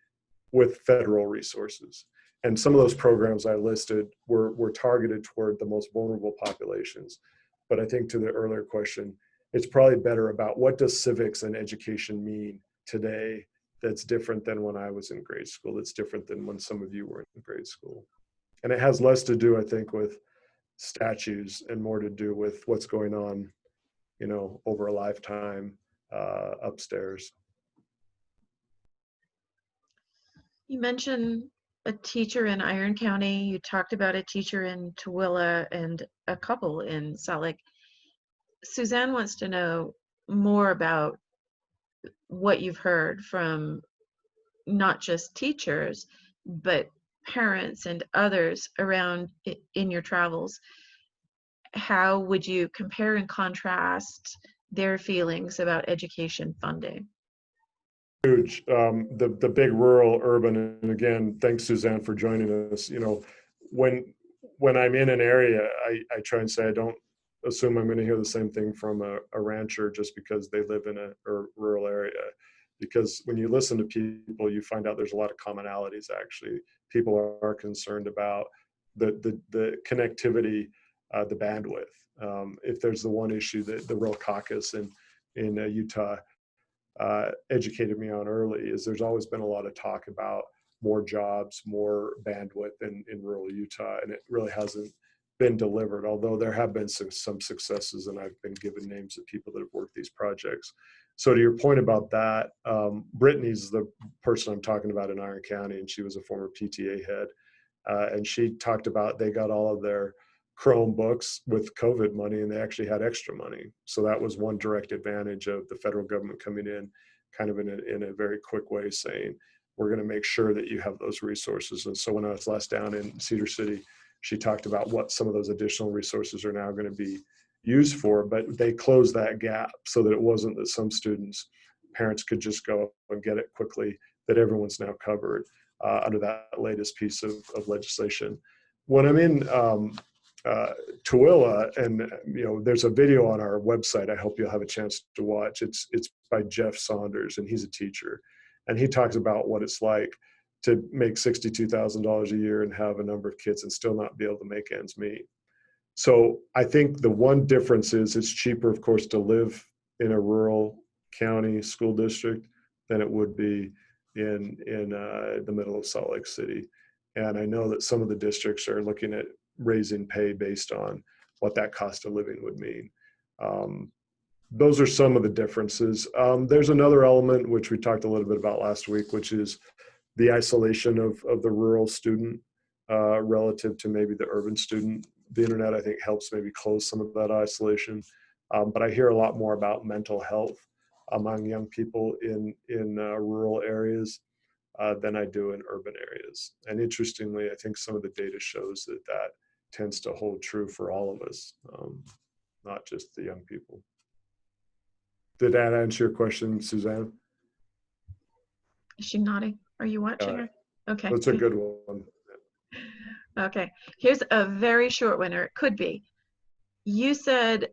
with federal resources. And some of those programs I listed were targeted toward the most vulnerable populations. But I think to the earlier question, it's probably better about what does civics and education mean today that's different than when I was in grade school, that's different than when some of you were in grade school. And it has less to do, I think, with statues and more to do with what's going on, over a lifetime upstairs. You mentioned a teacher in Iron County. You talked about a teacher in Tooele and a couple in Salt Lake. Suzanne wants to know more about what you've heard from not just teachers, but parents and others around in your travels. How would you compare and contrast their feelings about education funding? Huge. The big rural urban, and again, thanks Suzanne for joining us. When I'm in an area, I try and say I don't assume I'm going to hear the same thing from a rancher just because they live in a rural area. Because when you listen to people, you find out there's a lot of commonalities. Actually, people are concerned about the connectivity, the bandwidth. If there's the one issue that the Rural Caucus in Utah educated me on early, is there's always been a lot of talk about more jobs, more bandwidth in rural Utah, and it really hasn't been delivered, although there have been some successes, and I've been given names of people that have worked these projects. So to your point about that, Brittany's the person I'm talking about in Iron County, and she was a former PTA head, and she talked about they got all of their Chromebooks with COVID money, and they actually had extra money. So that was one direct advantage of the federal government coming in kind of in a very quick way saying, we're going to make sure that you have those resources. And so when I was last down in Cedar City, she talked about what some of those additional resources are now going to be used for, but they closed that gap so that it wasn't that some students, parents could just go and get it quickly, that everyone's now covered under that latest piece of legislation. When I'm in Tooele, and there's a video on our website I hope you'll have a chance to watch. It's by Jeff Saunders, and he's a teacher, and he talks about what it's like to make $62,000 a year and have a number of kids and still not be able to make ends meet. So I think the one difference is it's cheaper, of course, to live in a rural county school district than it would be in the middle of Salt Lake City. And I know that some of the districts are looking at raising pay based on what that cost of living would mean. Those are some of the differences. There's another element which we talked a little bit about last week, which is the isolation of the rural student relative to maybe the urban student. The internet, I think, helps maybe close some of that isolation. But I hear a lot more about mental health among young people in rural areas than I do in urban areas. And interestingly, I think some of the data shows that that tends to hold true for all of us, not just the young people. Did that answer your question, Suzanne? Is she nodding? Are you watching her? Okay. That's a good one. Okay. Here's a very short one, or it could be. You said,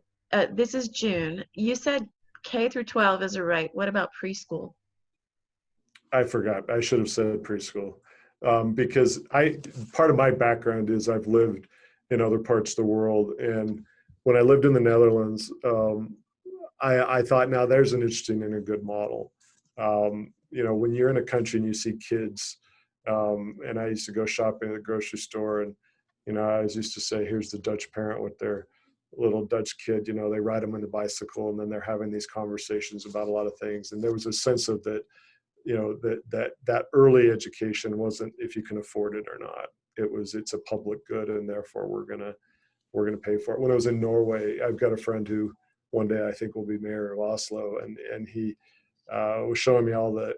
this is June, you said K through 12 is a right. What about preschool? I forgot. I should have said preschool. Because part of my background is I've lived in other parts of the world. And when I lived in the Netherlands, I thought, now there's an interesting and a good model. When you're in a country and you see kids, and I used to go shopping at the grocery store, and, I always used to say, here's the Dutch parent with their little Dutch kid, they ride them on the bicycle, and then they're having these conversations about a lot of things. And there was a sense of that, that early education wasn't if you can afford it or not. It's a public good, and therefore we're gonna pay for it. When I was in Norway, I've got a friend who one day I think will be mayor of Oslo, and he was showing me all the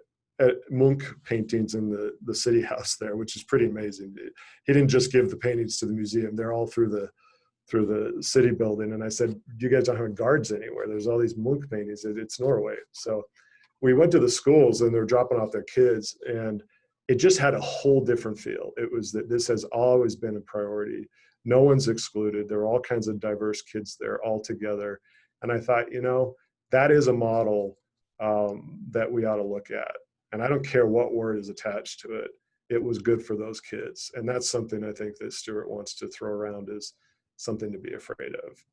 Munch paintings in the city house there, which is pretty amazing. He didn't just give the paintings to the museum; they're all through the city building. And I said, "You guys don't have guards anywhere. There's all these Munch paintings. It's Norway." So we went to the schools, and they're dropping off their kids, and it just had a whole different feel. It was that this has always been a priority. No one's excluded. There are all kinds of diverse kids there all together. And I thought, that is a model that we ought to look at. And I don't care what word is attached to it. It was good for those kids. And that's something I think that Stewart wants to throw around as something to be afraid of.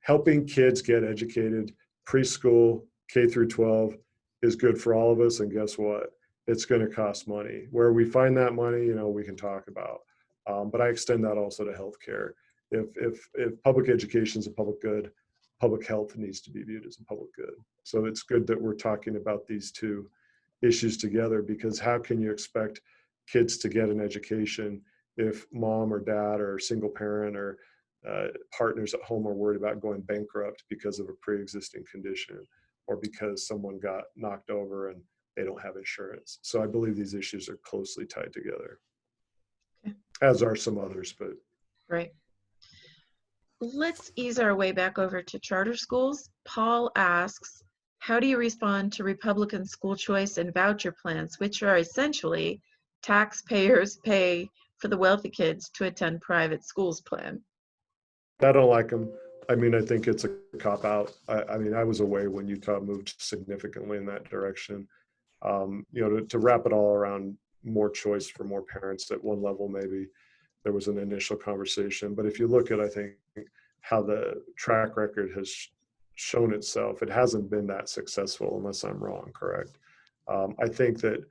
Helping kids get educated, preschool, K through 12, is good for all of us. And guess what? It's going to cost money. Where we find that money, we can talk about. But I extend that also to healthcare. If public education is a public good, public health needs to be viewed as a public good. So it's good that we're talking about these two issues together, because how can you expect kids to get an education if mom or dad or single parent or partners at home are worried about going bankrupt because of a pre-existing condition, or because someone got knocked over and they don't have insurance? So I believe these issues are closely tied together, okay, as are some others, but. Right. Let's ease our way back over to charter schools. Paul asks, how do you respond to Republican school choice and voucher plans, which are essentially taxpayers pay for the wealthy kids to attend private schools plan? I don't like them. I think it's a cop-out. I was away when Utah moved significantly in that direction. To wrap it all around more choice for more parents at one level, maybe there was an initial conversation. But if you look at, I think, how the track record has shown itself, it hasn't been that successful, unless I'm wrong, correct? I think that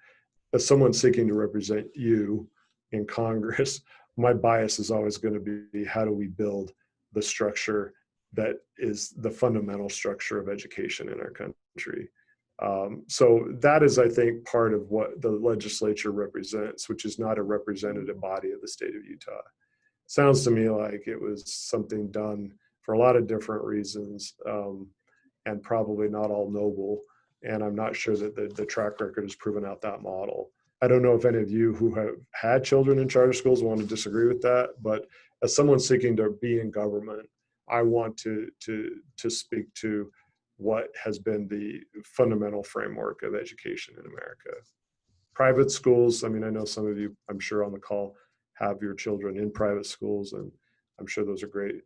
as someone seeking to represent you in Congress, my bias is always going to be, how do we build the structure that is the fundamental structure of education in our country? So that is, I think, part of what the legislature represents, which is not a representative body of the state of Utah. Sounds to me like it was something done for a lot of different reasons, and probably not all noble. And I'm not sure that the track record has proven out that model. I don't know if any of you who have had children in charter schools want to disagree with that, but as someone seeking to be in government, I want to speak to what has been the fundamental framework of education in America. Private schools, I know some of you, I'm sure on the call, have your children in private schools, and I'm sure those are great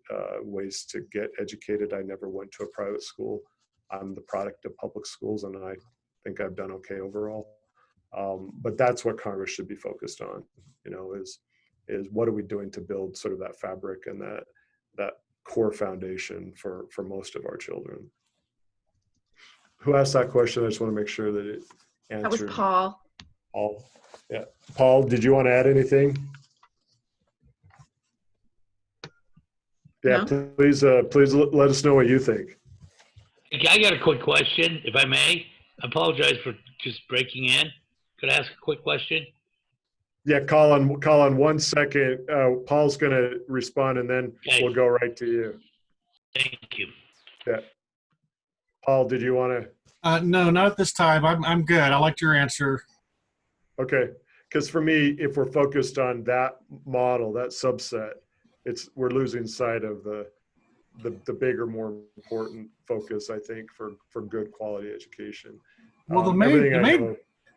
ways to get educated. I never went to a private school. I'm the product of public schools, and I think I've done okay overall. But that's what Congress should be focused on, is what are we doing to build sort of that fabric and that core foundation for most of our children. Who asked that question? I just want to make sure that it answered. That was Paul. Paul, yeah. Paul, did you want to add anything? Yeah, No? please let us know what you think. I got a quick question, if I may. I apologize for just breaking in. Could I ask a quick question? Yeah, Colin, 1 second. Paul's going to respond, and then Okay. we'll go right to you. Thank you. Yeah. Paul, did you want to? No, not at this time. I'm good. I liked your answer. Okay. Because for me, if we're focused on that model, that subset, we're losing sight of the bigger, more important focus, I think, for good quality education. Well,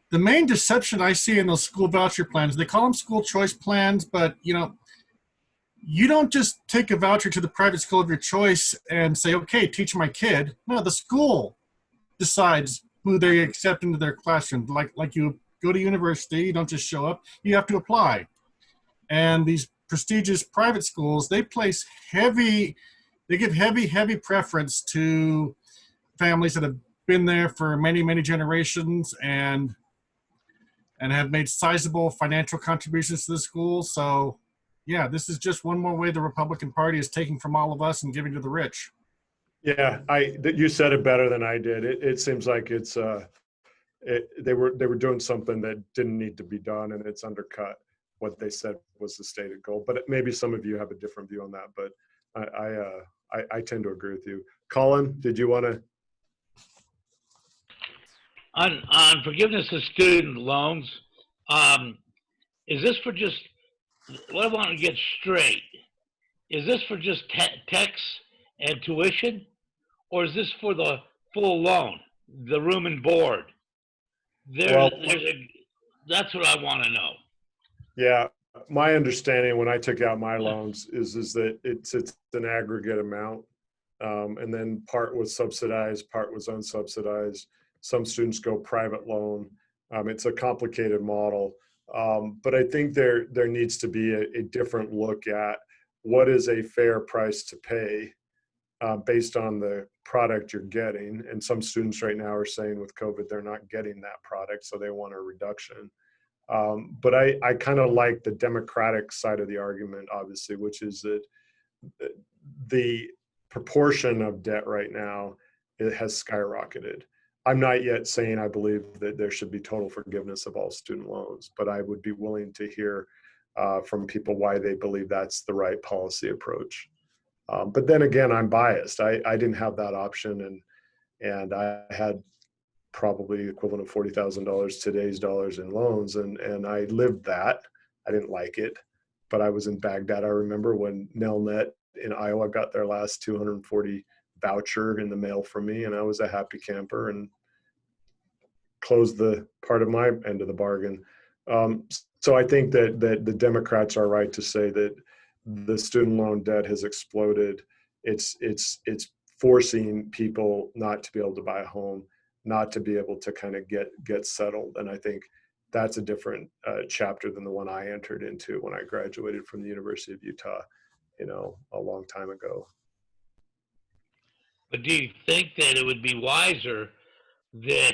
the main deception I see in those school voucher plans, they call them school choice plans, but you don't just take a voucher to the private school of your choice and say, okay, teach my kid. No, the school decides who they accept into their classroom. Like you go to university, you don't just show up, you have to apply. And these prestigious private schools, they give heavy preference to families that have been there for many, many generations and have made sizable financial contributions to the school. So yeah, this is just one more way the Republican Party is taking from all of us and giving to the rich. Yeah, you said it better than I did. It seems like they were doing something that didn't need to be done, and it's undercut what they said was the stated goal. But maybe some of you have a different view on that. But I tend to agree with you. Colin, did you want to? On forgiveness of student loans, is this for just, what I want to get straight, is this for just texts and tuition, or is this for the full loan, the room and board? That's what I want to know. Yeah, my understanding when I took out my loans is that it's an aggregate amount, and then part was subsidized, part was unsubsidized. Some students go private loan. It's a complicated model, but I think there needs to be a different look at what is a fair price to pay based on the product you're getting. And some students right now are saying with COVID, they're not getting that product, so they want a reduction. But I kind of like the Democratic side of the argument, obviously, which is that the proportion of debt right now, it has skyrocketed. I'm not yet saying I believe that there should be total forgiveness of all student loans, but I would be willing to hear from people why they believe that's the right policy approach. But then again, I'm biased. I didn't have that option, and I had probably equivalent of $40,000 today's dollars in loans, and I lived that. I didn't like it, but I was in Baghdad. I remember when Nelnet in Iowa got their last 240 voucher in the mail from me, and I was a happy camper and closed the part of my end of the bargain. So I think that the Democrats are right to say that the student loan debt has exploded. It's forcing people not to be able to buy a home, not to be able to kind of get settled. And I think that's a different chapter than the one I entered into when I graduated from the University of Utah, a long time ago. But do you think that it would be wiser that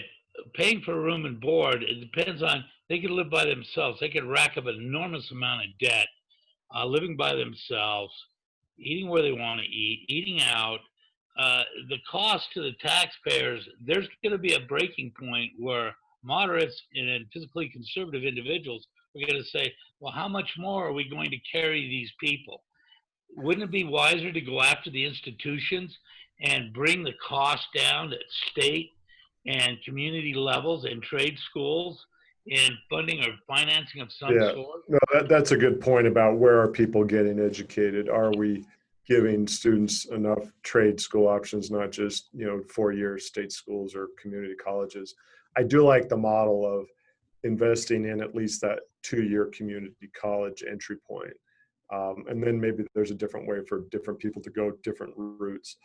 paying for room and board, it depends on, they could live by themselves. They could rack up an enormous amount of debt, living by themselves, eating where they want to eat, eating out. The cost to the taxpayers, there's going to be a breaking point where moderates and physically conservative individuals are going to say, well, how much more are we going to carry these people? Wouldn't it be wiser to go after the institutions and bring the cost down at state and community levels and trade schools and funding or financing of some sort? No, that's a good point about where are people getting educated? Are we giving students enough trade school options, not just 4-year state schools or community colleges? I do like the model of investing in at least that 2-year community college entry point. And then maybe there's a different way for different people to go different routes.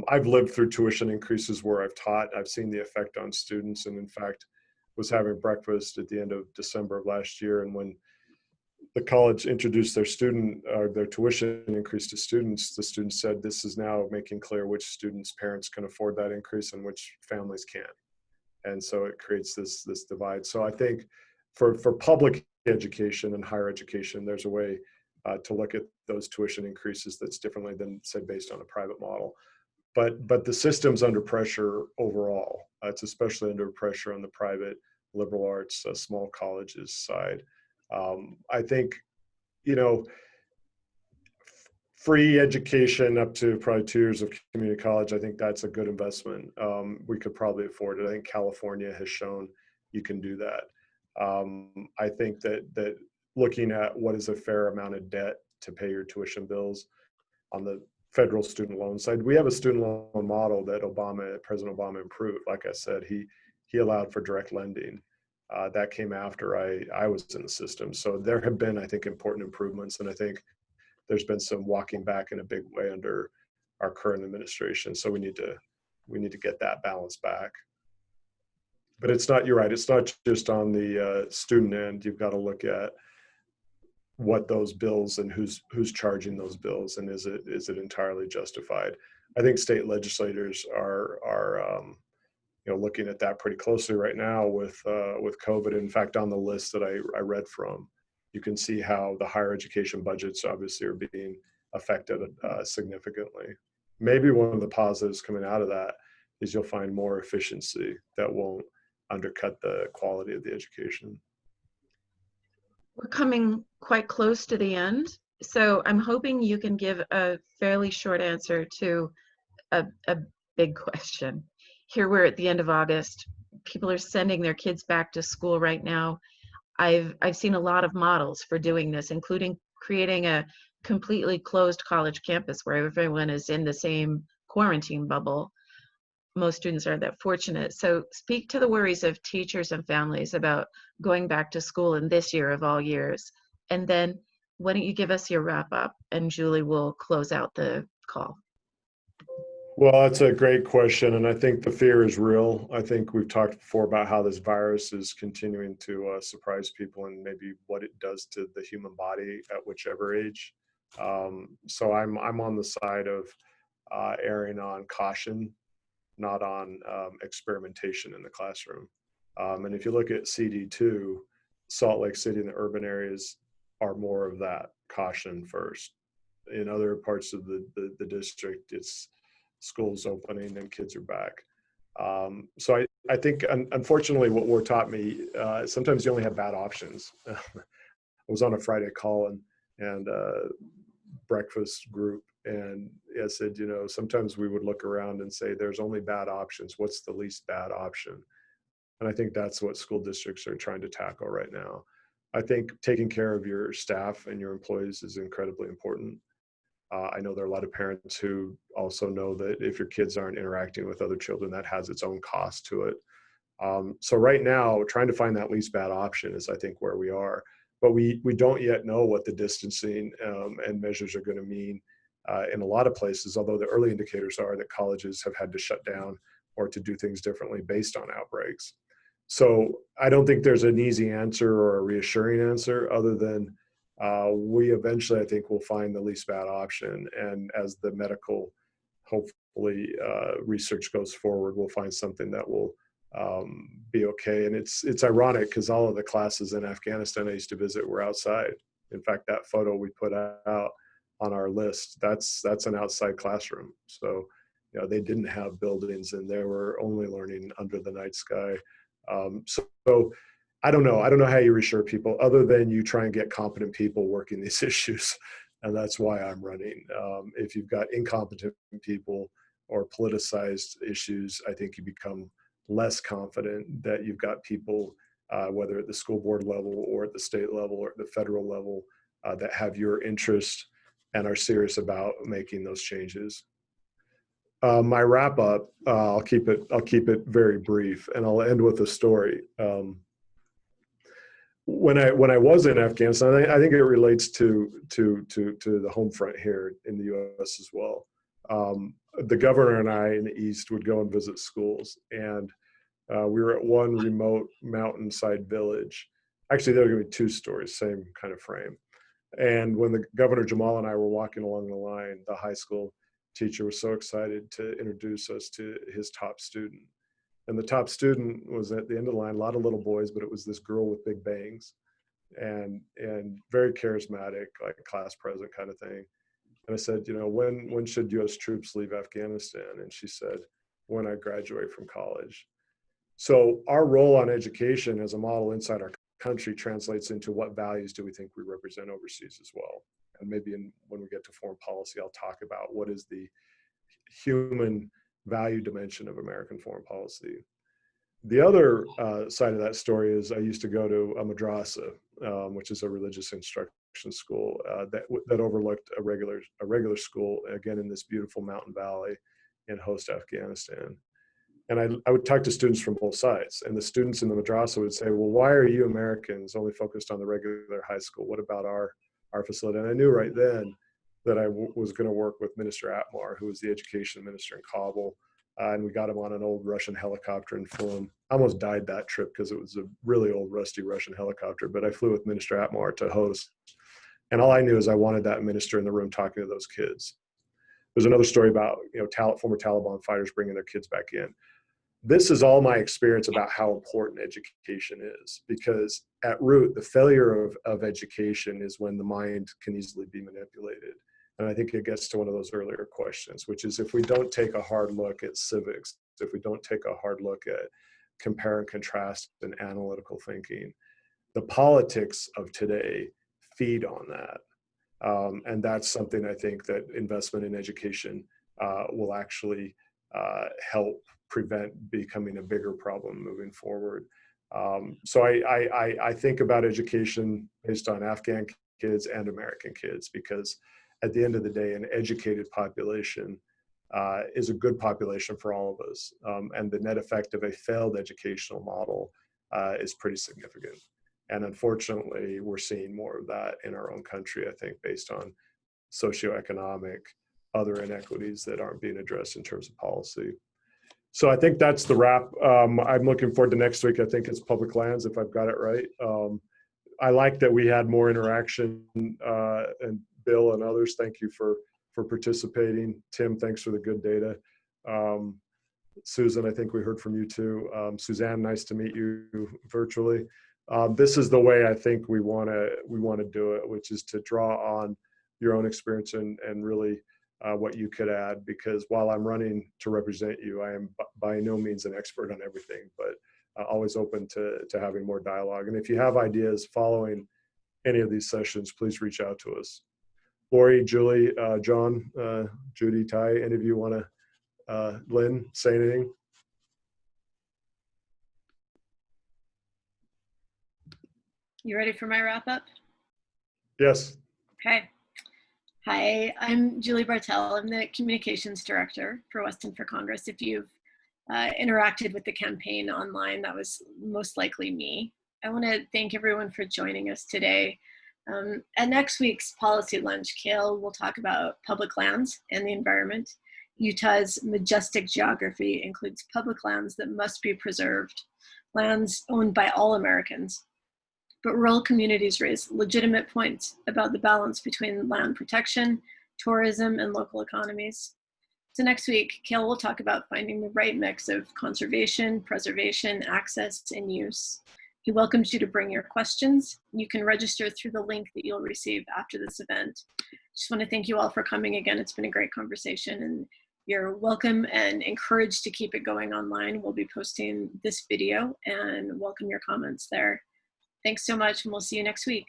I've lived through tuition increases where I've taught. I've seen the effect on students, and in fact, was having breakfast at the end of December of last year. And when the college introduced their tuition increase to students, the students said, this is now making clear which students' parents can afford that increase and which families can't. And so it creates this divide. So I think for public education and higher education, there's a way to look at those tuition increases that's differently than, say, based on a private model. But the system's under pressure overall. It's especially under pressure on the private liberal arts, small colleges side. I think, you know, free education up to probably 2 years of community college, I think that's a good investment. We could probably afford it. I think California has shown you can do that. I think that looking at what is a fair amount of debt to pay your tuition bills on the federal student loan side, we have a student loan model that President Obama improved. Like I said, he allowed for direct lending. That came after I was in the system. So there have been, I think, important improvements, and I think there's been some walking back in a big way under our current administration. So we need to get that balance back. But it's not, you're right, it's not just on the student end. You've got to look at what those bills and who's charging those bills, and is it entirely justified. I think state legislators are looking at that pretty closely right now with COVID. In fact, on the list that I read from, you can see how the higher education budgets obviously are being affected significantly. Maybe one of the positives coming out of that is you'll find more efficiency that won't undercut the quality of the education. We're coming quite close to the end, so I'm hoping you can give a fairly short answer to a big question. Here we're at the end of August. People are sending their kids back to school right now. I've seen a lot of models for doing this, including creating a completely closed college campus where everyone is in the same quarantine bubble. Most students aren't that fortunate. So speak to the worries of teachers and families about going back to school in this year of all years. And then why don't you give us your wrap up, and Julie will close out the call. Well, that's a great question, and I think the fear is real. I think we've talked before about how this virus is continuing to surprise people, and maybe what it does to the human body at whichever age. So I'm on the side of erring on caution, not on experimentation in the classroom. And if you look at CD2, Salt Lake City and the urban areas are more of that caution first. In other parts of the district, it's schools opening and kids are back. So I think, unfortunately, what war taught me, sometimes you only have bad options. I was on a Friday call and breakfast group, and I said, sometimes we would look around and say, there's only bad options. What's the least bad option? And I think that's what school districts are trying to tackle right now. I think taking care of your staff and your employees is incredibly important. I know there are a lot of parents who also know that if your kids aren't interacting with other children, that has its own cost to it. So right now, trying to find that least bad option is, I think, where we are. But we don't yet know what the distancing and measures are going to mean in a lot of places, although the early indicators are that colleges have had to shut down or to do things differently based on outbreaks. So I don't think there's an easy answer or a reassuring answer, other than we eventually, I think, will find the least bad option. And as the medical, hopefully, research goes forward, we'll find something that will be okay. And it's ironic because all of the classes in Afghanistan I used to visit were outside. In fact, that photo we put out on our list, that's an outside classroom. So, they didn't have buildings and they were only learning under the night sky. So I don't know how you reassure people other than you try and get competent people working these issues. And that's why I'm running. If you've got incompetent people or politicized issues, I think you become less confident that you've got people, whether at the school board level or at the state level or at the federal level, that have your interest and are serious about making those changes. My wrap up, I'll keep it very brief, and I'll end with a story. When I was in Afghanistan, I think it relates to the home front here in the U.S. as well. The governor and I in the East would go and visit schools, and we were at one remote mountainside village. Actually, there were going to be two stories, same kind of frame. And when the Governor Jamal and I were walking along the line, the high school teacher was so excited to introduce us to his top student. And the top student was at the end of the line, a lot of little boys, but it was this girl with big bangs. and very charismatic, like a class president kind of thing. And I said, you know, when should U.S. troops leave Afghanistan? And she said, when I graduate from college. So our role on education as a model inside our country translates into what values do we think we represent overseas as well. And maybe when we get to foreign policy, I'll talk about what is the human value dimension of American foreign policy. The other side of that story is I used to go to a madrasa, which is a religious instruction school that overlooked a regular school, again, in this beautiful mountain valley in host Afghanistan. And I would talk to students from both sides, and the students in the madrasa would say, well, why are you Americans only focused on the regular high school? What about our facility? And I knew right then that I was going to work with Minister Atmar, who was the education minister in Kabul. And we got him on an old Russian helicopter and flew him. I almost died that trip because it was a really old, rusty Russian helicopter, but I flew with Minister Atmar to host. And all I knew is I wanted that minister in the room talking to those kids. There's another story about, you know, former Taliban fighters bringing their kids back in. This is all my experience about how important education is, because at root, the failure of education is when the mind can easily be manipulated. And I think it gets to one of those earlier questions, which is if we don't take a hard look at civics, if we don't take a hard look at compare and contrast and analytical thinking, the politics of today feed on that. And that's something I think that investment in education will actually help prevent becoming a bigger problem moving forward. So I think about education based on Afghan kids and American kids, because at the end of the day, an educated population is a good population for all of us. And the net effect of a failed educational model is pretty significant. And unfortunately, we're seeing more of that in our own country, I think, based on socioeconomic, other inequities that aren't being addressed in terms of policy. So I think that's the wrap. I'm looking forward to next week. I think it's public lands, if I've got it right. I like that we had more interaction, and Bill and others, thank you for participating. Tim, thanks for the good data. Susan, I think we heard from you too. Suzanne, nice to meet you virtually. This is the way I think we want to do it, which is to draw on your own experience and really what you could add, because while I'm running to represent you, I am by no means an expert on everything, but always open to having more dialogue. And if you have ideas following any of these sessions, please reach out to us. Lori, Julie, John, Judy, Ty, any of you want to, Lynn, say anything? You ready for my wrap up? Yes. Okay. Hi, I'm Julie Bartell. I'm the Communications Director for Weston for Congress. If you've interacted with the campaign online, that was most likely me. I want to thank everyone for joining us today. At next week's policy lunch, Kael will talk about public lands and the environment. Utah's majestic geography includes public lands that must be preserved, lands owned by all Americans. But rural communities raise legitimate points about the balance between land protection, tourism, and local economies. So next week, Kael will talk about finding the right mix of conservation, preservation, access, and use. He welcomes you to bring your questions. You can register through the link that you'll receive after this event. Just want to thank you all for coming again. It's been a great conversation, and you're welcome and encouraged to keep it going online. We'll be posting this video and welcome your comments there. Thanks so much, and we'll see you next week.